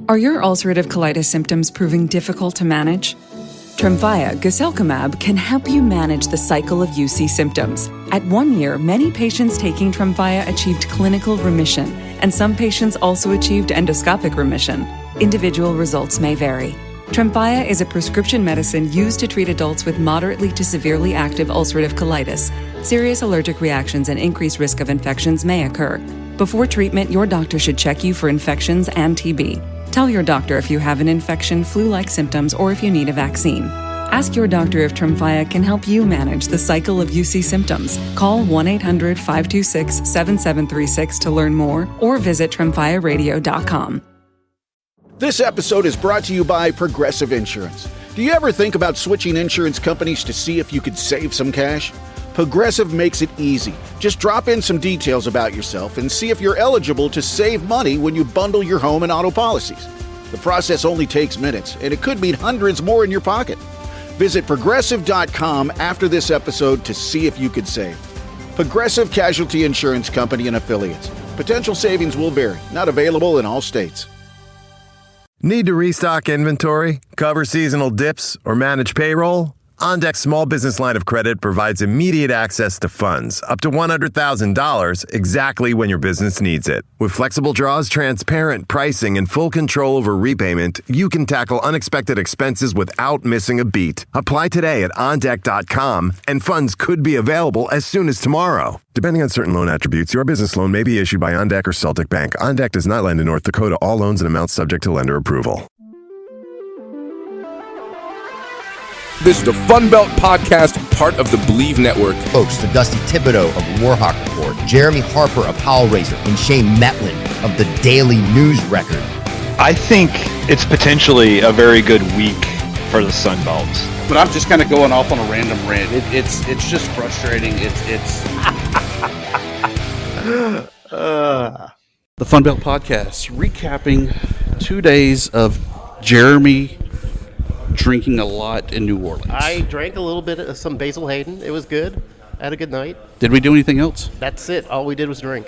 Are your ulcerative colitis symptoms proving difficult to manage? Tremfya guselkumab can help you manage the cycle of UC symptoms. At 1 year, many patients taking Tremfya achieved clinical remission, and some patients also achieved endoscopic remission. Individual results may vary. Tremfya is a prescription medicine used to treat adults with moderately to severely active ulcerative colitis. Serious allergic reactions and increased risk of infections may occur. Before treatment, your doctor should check you for infections and TB. Tell your doctor if you have an infection, flu-like symptoms, or if you need a vaccine. Ask your doctor if Tremfya can help you manage the cycle of UC symptoms. Call 1-800-526-7736 to learn more or visit tremfyaradio.com. This episode is brought to you by Progressive Insurance. Do you ever think about switching insurance companies to see if you could save some cash? Progressive makes it easy. Just drop in some details about yourself and see if you're eligible to save money when you bundle your home and auto policies. The process only takes minutes, and it could mean hundreds more in your pocket. Visit Progressive.com after this episode to see if you could save. Progressive Casualty Insurance Company and Affiliates. Potential savings will vary. Not available in all states. Need to restock inventory, cover seasonal dips, or manage payroll? OnDeck's small business line of credit provides immediate access to funds, up to $100,000, exactly when your business needs it. With flexible draws, transparent pricing, and full control over repayment, you can tackle unexpected expenses without missing a beat. Apply today at OnDeck.com, and funds could be available as soon as tomorrow. Depending on certain loan attributes, your business loan may be issued by OnDeck or Celtic Bank. OnDeck does not lend in North Dakota. All loans and amounts subject to lender approval. This is the Fun Belt Podcast, part of the Believe Network. Hosts the Dusty Thibodeaux of Warhawk Report, Jeremy Harper of Howlraiser, and Shane Mettlen of the Daily News Record. I think it's potentially a very good week for the Sun Belt. But I'm just kind of going off on a random rant. It's just frustrating. The Fun Belt Podcast, recapping 2 days of Jeremy drinking a lot in New Orleans. I drank a little bit of some Basil Hayden. It was good. I had a good night. Did we do anything else? That's it. All we did was drink.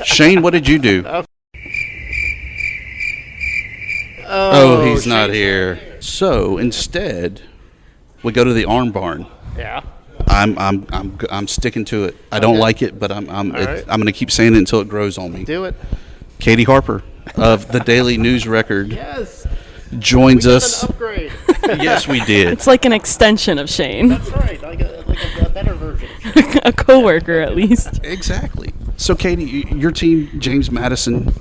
Shane, what did you do? He's not here. So instead, we go to the Arm Barn. Yeah. I'm sticking to it. I don't like it, but I'm right. going to keep saying it until it grows on me. Do it. Catie Harper of the Daily News Record. Yes. Joins us. An upgrade. Yes, we did. It's like an extension of Shane. That's right, like a better version. A coworker, at least. Exactly. So, Catie, your team, James Madison,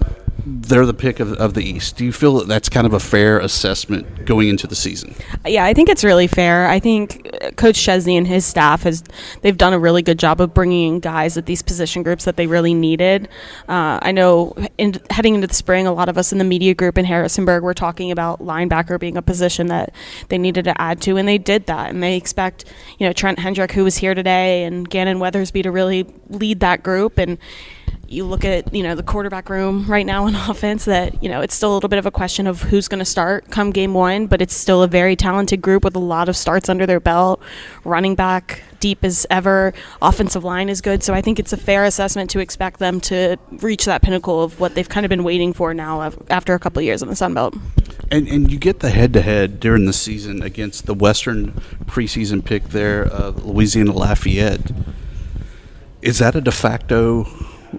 they're the pick of the East. Do you feel that that's kind of a fair assessment going into the season? Yeah, I think it's really fair. I think Coach Chesney and his staff they've done a really good job of bringing in guys at these position groups that they really needed. I know heading into the spring, a lot of us in the media group in Harrisonburg were talking about linebacker being a position that they needed to add to, and they did that. And they expect, Trent Hendrick, who was here today, and Gannon Weathersby to really lead that group. And you look at, the quarterback room right now in offense that, it's still a little bit of a question of who's going to start come game one, but it's still a very talented group with a lot of starts under their belt. Running back deep as ever. Offensive line is good. So I think it's a fair assessment to expect them to reach that pinnacle of what they've kind of been waiting for now after a couple of years in the Sun Belt. And you get the head-to-head during the season against the Western preseason pick there of Louisiana Lafayette. Is that a de facto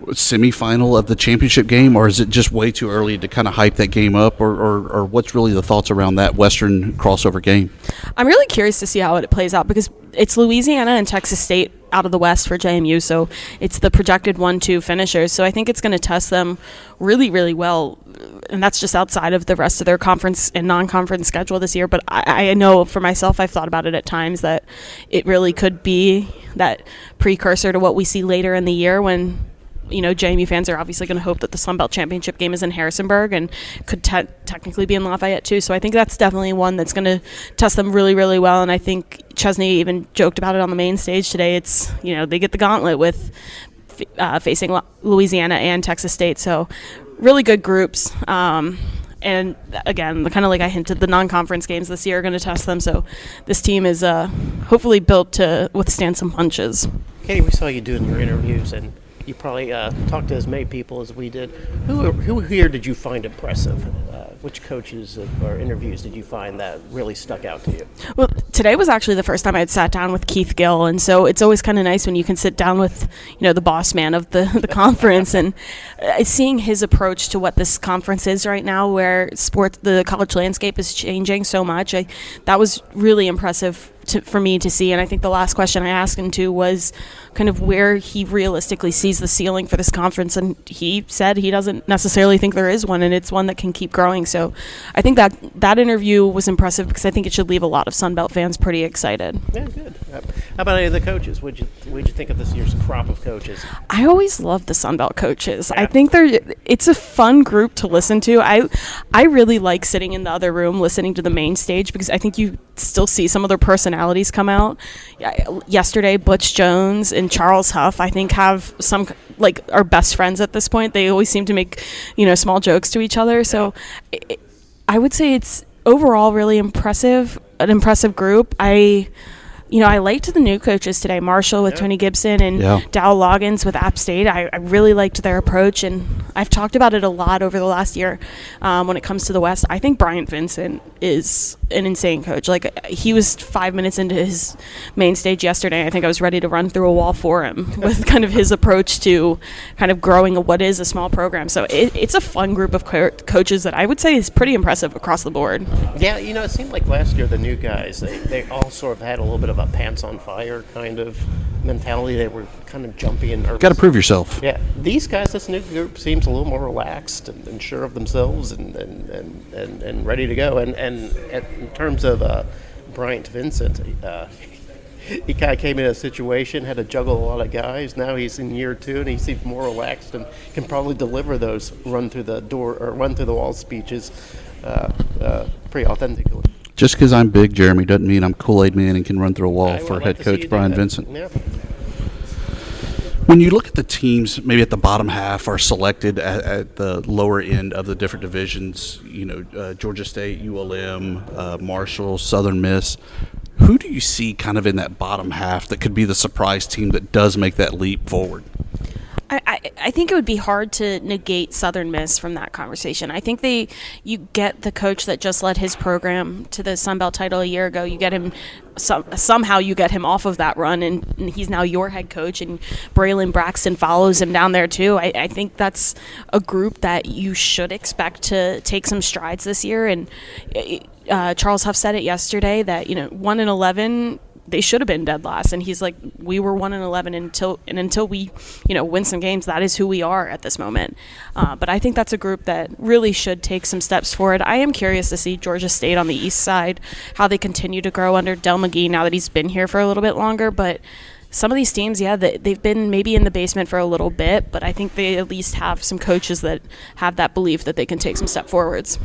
semifinal of the championship game, or is it just way too early to kind of hype that game up, or what's really the thoughts around that Western crossover game? I'm really curious to see how it plays out because it's Louisiana and Texas State out of the West for JMU, so it's the projected 1-2 finishers. So I think it's going to test them really, really well, and that's just outside of the rest of their conference and non-conference schedule this year. But I know for myself, I've thought about it at times that it really could be that precursor to what we see later in the year when JMU fans are obviously going to hope that the Sun Belt Championship game is in Harrisonburg and could technically be in Lafayette too. So I think that's definitely one that's going to test them really, really well. And I think Chesney even joked about it on the main stage today. It's, they get the gauntlet with facing Louisiana and Texas State. So really good groups. And again, kind of like I hinted, the non-conference games this year are going to test them. So this team is hopefully built to withstand some punches. Catie, we saw you doing your interviews, and you probably talked to as many people as we did. Who here did you find impressive which coaches or interviews did you find that really stuck out to you? Well, today was actually the first time I had sat down with Keith Gill, and so it's always kind of nice when you can sit down with, the boss man of the conference, and seeing his approach to what this conference is right now, where the college landscape is changing so much. That was really impressive for me to see, and I think the last question I asked him to was kind of where he realistically sees the ceiling for this conference, and he said he doesn't necessarily think there is one, and it's one that can keep growing. So I think that interview was impressive because I think it should leave a lot of Sunbelt fans pretty excited. Yeah, good. How about any of the coaches? What'd you think of this year's crop of coaches? I always love the Sunbelt coaches. Yeah. I think it's a fun group to listen to. I really like sitting in the other room listening to the main stage because I think you still see some of their personalities come out. Yesterday, Butch Jones and Charles Huff, I think, have some are best friends at this point. They always seem to make small jokes to each other. So I would say it's overall really an impressive group. I liked the new coaches today, Marshall with Tony Gibson and Dow Loggins with App State. I really liked their approach, and I've talked about it a lot over the last year when it comes to the West. I think Bryant Vincent is an insane coach. He was 5 minutes into his main stage yesterday. I think I was ready to run through a wall for him with kind of his approach to kind of growing what is a small program. So it's a fun group of coaches that I would say is pretty impressive across the board. Yeah, it seemed like last year the new guys, they all sort of had a little bit of a pants on fire kind of mentality. They were kind of jumpy and nervous. Got to prove yourself. Yeah, these guys, this new group seems a little more relaxed and sure of themselves and ready to go. And in terms of Bryant Vincent, he kind of came in a situation, had to juggle a lot of guys. Now he's in year 2 and he seems more relaxed and can probably deliver those run through the wall speeches pretty authentically. Just because I'm big, Jeremy, doesn't mean I'm Kool-Aid Man and can run through a wall for head coach Brian Vincent. Yeah. When you look at the teams, maybe at the bottom half are selected at the lower end of the different divisions, Georgia State, ULM, Marshall, Southern Miss. Who do you see kind of in that bottom half that could be the surprise team that does make that leap forward? I think it would be hard to negate Southern Miss from that conversation. I think you get the coach that just led his program to the Sun Belt title a year ago. You get him somehow you get him off of that run, and he's now your head coach. And Braylon Braxton follows him down there too. I think that's a group that you should expect to take some strides this year. And Charles Huff said it yesterday that 1-11. They should have been dead last, and he's like, we were 1-11 until we, win some games. That is who we are at this moment. But I think that's a group that really should take some steps forward. I am curious to see Georgia State on the east side, how they continue to grow under Del McGee now that he's been here for a little bit longer. But some of these teams, they've been maybe in the basement for a little bit, but I think they at least have some coaches that have that belief that they can take some step forwards.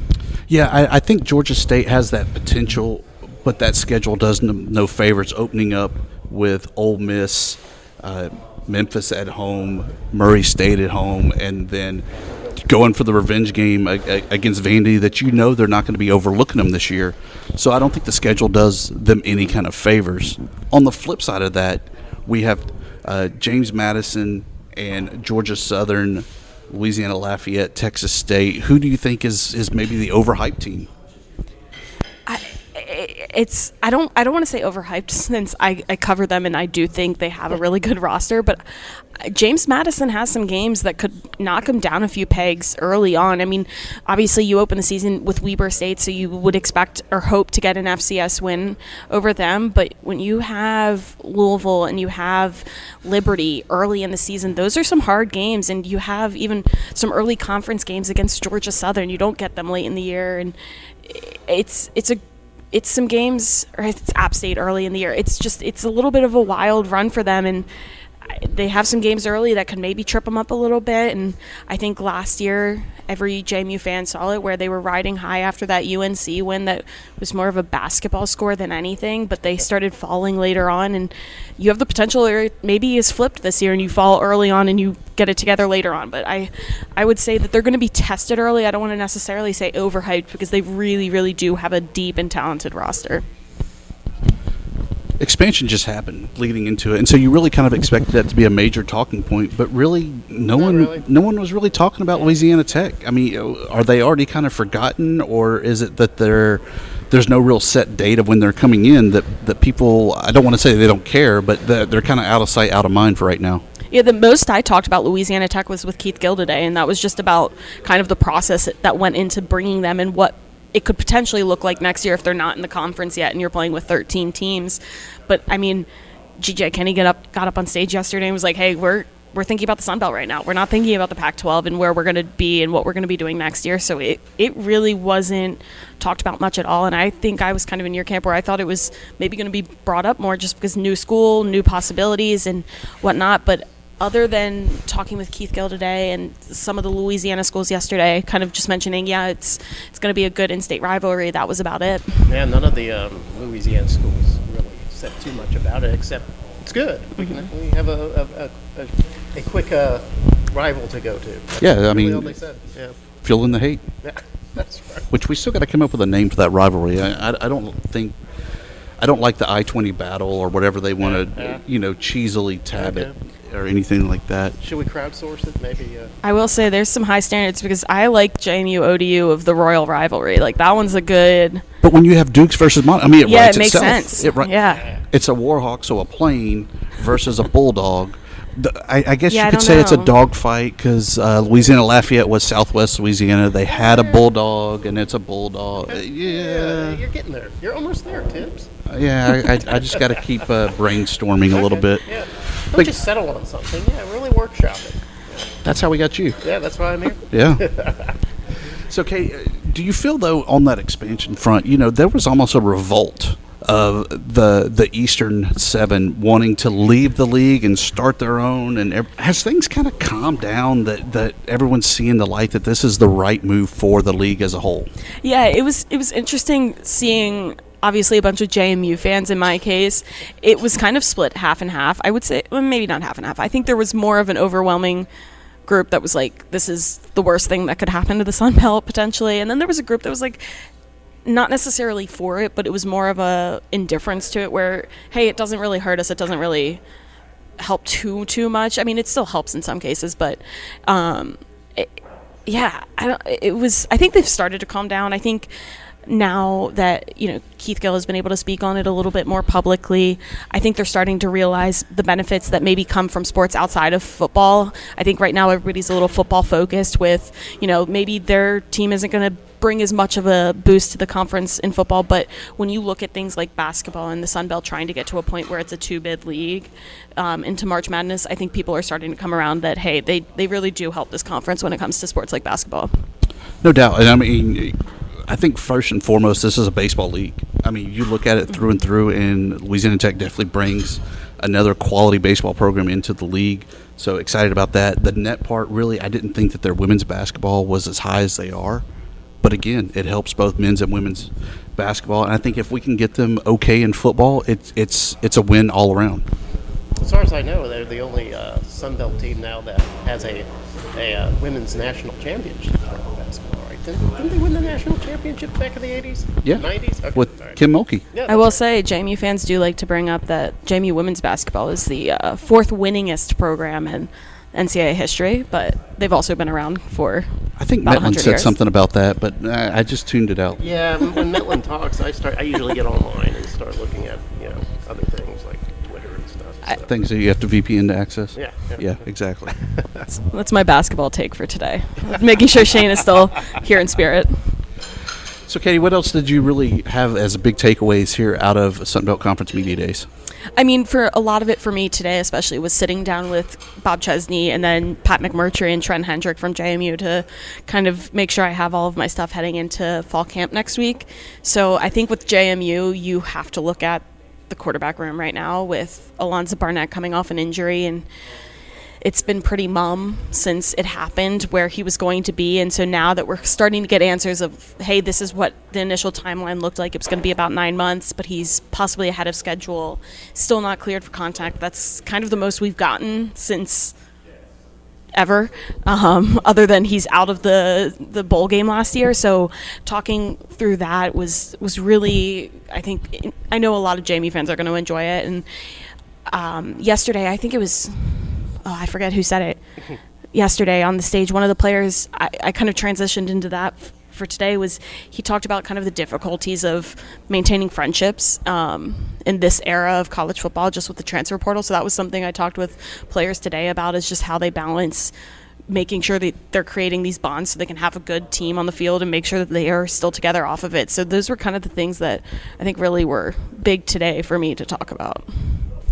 Yeah, I think Georgia State has that potential, but that schedule does no favors, opening up with Ole Miss, Memphis at home, Murray State at home, and then going for the revenge game against Vandy that they're not going to be overlooking them this year. So I don't think the schedule does them any kind of favors. On the flip side of that, we have James Madison and Georgia Southern, Louisiana Lafayette, Texas State. Who do you think is maybe the overhyped team? I don't want to say overhyped since I cover them and I do think they have a really good roster, but James Madison has some games that could knock him down a few pegs early on. I mean, obviously you open the season with Weber State, so you would expect or hope to get an FCS win over them, but when you have Louisville and you have Liberty early in the season, those are some hard games, and you have even some early conference games against Georgia Southern. You don't get them late in the year, and it's some games, or it's App State early in the year. It's a little bit of a wild run for them, and they have some games early that could maybe trip them up a little bit. And I think last year every JMU fan saw it, where they were riding high after that UNC win that was more of a basketball score than anything, but they started falling later on, and you have the potential, or maybe it's flipped this year and you fall early on and you get it together later on. But I would say that they're going to be tested early. I don't want to necessarily say overhyped, because they really, really do have a deep and talented roster. expansion just happened leading into it, and so you really kind of expected that to be a major talking point, but really no one was really talking about Louisiana Tech. I mean, are they already kind of forgotten, or is it that there's no real set date of when they're coming in that people, I don't want to say they don't care, but they're kind of out of sight, out of mind for right now? Yeah, the most I talked about Louisiana Tech was with Keith Gill today, and that was just about kind of the process that went into bringing them and what it could potentially look like next year if they're not in the conference yet and you're playing with 13 teams. But, I mean, G.J. Kenny got up on stage yesterday and was like, hey, we're thinking about the Sun Belt right now. We're not thinking about the Pac-12 and where we're going to be and what we're going to be doing next year. So it really wasn't talked about much at all. And I think I was kind of in your camp where I thought it was maybe going to be brought up more just because new school, new possibilities and whatnot. But other than talking with Keith Gill today and some of the Louisiana schools yesterday, kind of just mentioning, it's going to be a good in-state rivalry, that was about it. Yeah, none of the Louisiana schools really said too much about it, except it's good. We have a quick rival to go to. That's really all they said. Yeah. Fueling the hate. Yeah, that's right. Which we still got to come up with a name for that rivalry. I don't like the I-20 battle or whatever they want to, cheesily tab it. Or anything like that. Should we crowdsource it? Maybe. I will say there's some high standards because I like JMU ODU of the Royal rivalry. Like that one's a good. But when you have Dukes versus it writes it makes itself. sense. It's a Warhawk, so a plane versus a bulldog. I guess you I could don't say it's a know. dog fight because Louisiana Lafayette was Southwest Louisiana. They had a bulldog, and it's a bulldog. Yeah, you're getting there. You're almost there, Tibbs. I just got to keep brainstorming a little bit. Yeah. Don't just settle on something. Yeah, really workshop it. That's how we got you. Yeah, that's why I'm here. Yeah. So, Kate, do you feel, though, on that expansion front, there was almost a revolt of the Eastern Seven wanting to leave the league and start their own? And has things kind of calmed down that everyone's seeing the light that this is the right move for the league as a whole? Yeah, it was interesting seeing obviously a bunch of JMU fans in my case. It was kind of split half and half. I would say, well, maybe not half and half. I think there was more of an overwhelming group that was like, this is the worst thing that could happen to the Sun Belt potentially. And then there was a group that was like, not necessarily for it, but it was more of a indifference to it where, hey, it doesn't really hurt us. It doesn't really help too much. I mean, it still helps in some cases, but I think they've started to calm down. I think now that Keith Gill has been able to speak on it a little bit more publicly, I think they're starting to realize the benefits that maybe come from sports outside of football. I think right now everybody's a little football focused with, maybe their team isn't going to bring as much of a boost to the conference in football, but when you look at things like basketball and the Sun Belt trying to get to a point where it's a two-bid league into March Madness, I think people are starting to come around that, hey, they really do help this conference when it comes to sports like basketball. No doubt. And I mean, I think first and foremost, this is a baseball league. I mean, you look at it through and through, and Louisiana Tech definitely brings another quality baseball program into the league. So excited about that. The net part, really, I didn't think that their women's basketball was as high as they are. But again, it helps both men's and women's basketball. And I think if we can get them okay in football, it's a win all around. As far as I know, they're the only Sun Belt team now that has a women's national championship in basketball, right? Didn't they win the national championship back in the 80s? Yeah. 90s? Okay. With Right. Kim Mulkey. Yeah, I will say JMU fans do like to bring up that JMU women's basketball is the fourth winningest program in NCAA history, but they've also been around for I think about Mettlen 100 said years. something about that, but I just tuned it out. Yeah, when Mettlen talks, I usually get online and start looking at other things like Twitter and stuff. So. Things that you have to VPN to access? Yeah, exactly. That's my basketball take for today. Making sure Shane is still here in spirit. So, Katie, what else did you really have as big takeaways here out of Sun Belt Conference Media Days? I mean, for a lot of it for me today, especially, was sitting down with Bob Chesney and then Pat McMurtry and Trent Hendrick from JMU to kind of make sure I have all of my stuff heading into fall camp next week. So I think with JMU, you have to look at the quarterback room right now with Alonzo Barnett coming off an injury, and it's been pretty mum since it happened where he was going to be. And so now that we're starting to get answers of, hey, this is what the initial timeline looked like. It was going to be about 9 months, but he's possibly ahead of schedule, still not cleared for contact. That's kind of the most we've gotten since ever, other than he's out of the bowl game last year. So talking through that was really, I know a lot of Jamie fans are going to enjoy it. And yesterday, I think it was, I forget who said it, yesterday on the stage, one of the players, I kind of transitioned into that for today, was he talked about kind of the difficulties of maintaining friendships in this era of college football, just with the transfer portal. So that was something I talked with players today about, is just how they balance making sure that they're creating these bonds so they can have a good team on the field and make sure that they are still together off of it. So those were kind of the things that I think really were big today for me to talk about.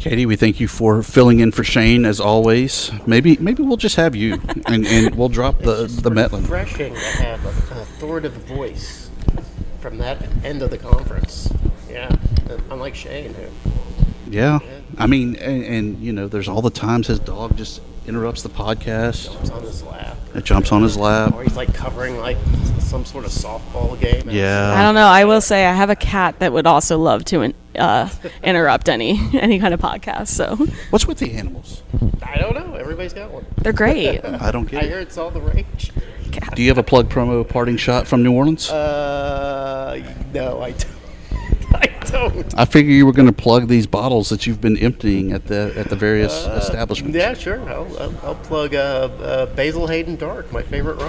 Catie, we thank you for filling in for Shane as always. Maybe we'll just have you, and we'll drop the Mettlen. It's refreshing to have an authoritative voice from that end of the conference. Yeah, unlike Shane, who. Yeah, I mean, and you know, there's all the times his dog just interrupts the podcast. Jumps on his lap. It jumps on his lap. Or he's like covering like some sort of softball game. Yeah. I don't know. I will say I have a cat that would also love to interrupt any kind of podcast. So what's with the animals? I don't know. Everybody's got one. They're great. I don't get it. I hear it's all the rage. Do you have a plug promo parting shot from New Orleans? No, I don't. I don't. I figure you were going to plug these bottles that you've been emptying at the various establishments. Yeah, sure. I'll plug Basil Hayden Dark, my favorite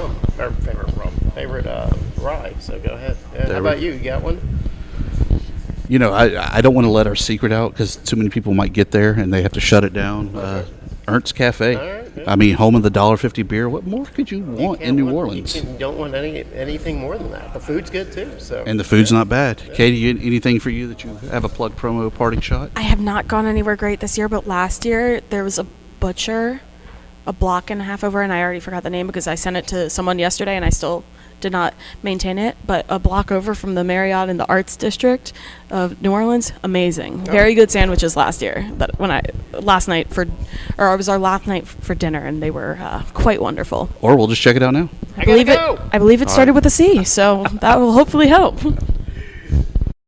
favorite rye. So go ahead. How about you? You got one? You know, I don't want to let our secret out because too many people might get there and they have to shut it down. Ernst's Cafe. All right, yeah. I mean, home of the $1.50 beer. What more could you want in New Orleans? You don't want anything more than that. The food's good too. So. And the food's not bad. Catie, anything for you that you have a plug promo parting shot? I have not gone anywhere great this year, but last year there was a butcher a block and a half over, and I already forgot the name because I sent it to someone yesterday and I still did not maintain it, but a block over from the Marriott in the Arts District of New Orleans, amazing. Very good sandwiches last year. But it was our last night for dinner, and they were quite wonderful. Or we'll just check it out now. I believe it started with a C, so that will hopefully help.